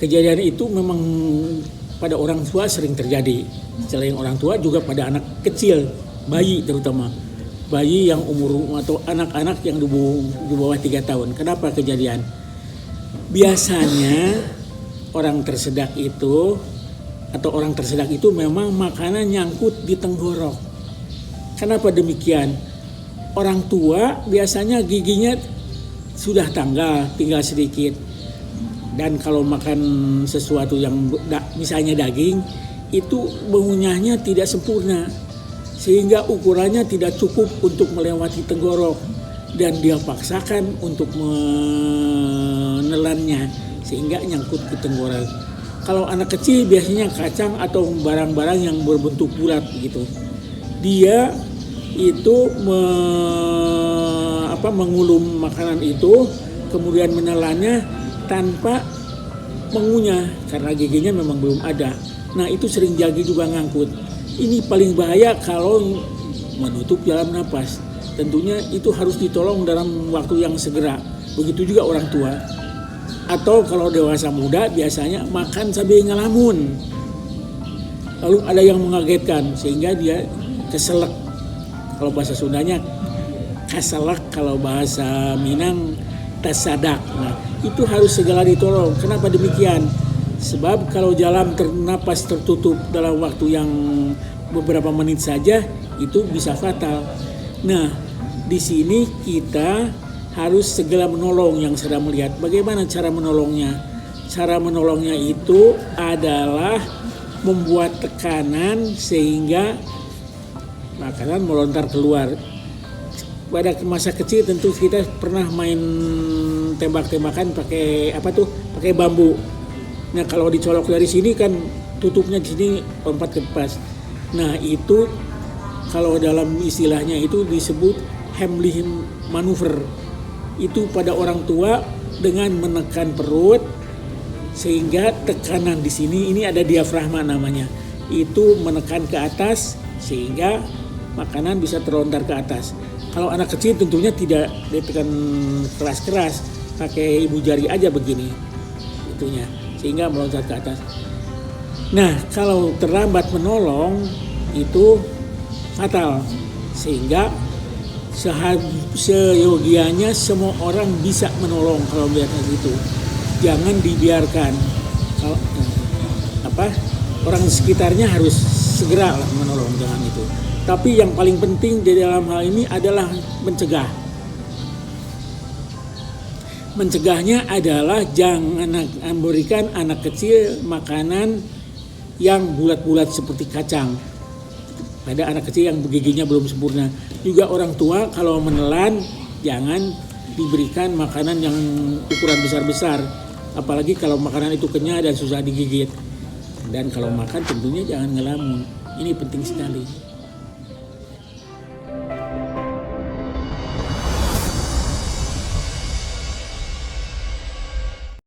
kejadian itu memang pada orang tua sering terjadi. Selain orang tua juga pada anak kecil, bayi terutama. Bayi yang umur atau anak-anak yang di bawah 3 tahun. Kenapa kejadian? Biasanya orang tersedak itu memang makanan nyangkut di tenggorok. Kenapa demikian? Orang tua biasanya giginya sudah tinggal sedikit. Dan kalau makan sesuatu yang misalnya daging, itu mengunyahnya tidak sempurna. Sehingga ukurannya tidak cukup untuk melewati tenggorok. Dan dia paksakan untuk menelannya sehingga nyangkut ke tenggorok. Kalau anak kecil biasanya kacang atau barang-barang yang berbentuk bulat gitu. Dia itu mengulum makanan itu, kemudian menelannya tanpa mengunyah karena giginya memang belum ada. Nah itu sering jadi juga ngangkut. Ini paling bahaya kalau menutup jalan napas. Tentunya itu harus ditolong dalam waktu yang segera. Begitu juga orang tua. Atau kalau dewasa muda biasanya makan sambil ngelamun. Lalu ada yang mengagetkan sehingga dia keselak. Kalau bahasa Sundanya kaselak, kalau bahasa Minang tasadak. Nah, itu harus segera ditolong. Kenapa demikian? Sebab kalau jalan napas tertutup dalam waktu yang beberapa menit saja itu bisa fatal. Nah, di sini kita harus segera menolong yang sedang melihat. Bagaimana cara menolongnya? Cara menolongnya itu adalah membuat tekanan sehingga makanan melontar keluar. Pada masa kecil tentu kita pernah main tembak-tembakan pakai pakai bambu. Nah kalau dicolok dari sini kan tutupnya di sini lompat ke pas. Nah itu kalau dalam istilahnya itu disebut Heimlich manuver. Itu pada orang tua dengan menekan perut sehingga tekanan di sini ini ada diafragma namanya. Itu menekan ke atas sehingga makanan bisa terlontar ke atas. Kalau anak kecil tentunya tidak ditekan keras-keras, pakai ibu jari aja begini itunya sehingga melontar ke atas. Nah, kalau terlambat menolong itu fatal sehingga seyogianya semua orang bisa menolong kalau melihat itu. Jangan dibiarkan orang sekitarnya harus segera menolong, jangan itu. Tapi yang paling penting di dalam hal ini adalah mencegah. Mencegahnya adalah jangan memberikan anak kecil makanan yang bulat-bulat seperti kacang. Pada anak kecil yang giginya belum sempurna. Juga orang tua kalau menelan jangan diberikan makanan yang ukuran besar-besar. Apalagi kalau makanan itu kenyal dan susah digigit. Dan kalau makan tentunya jangan ngelamun. Ini penting sekali.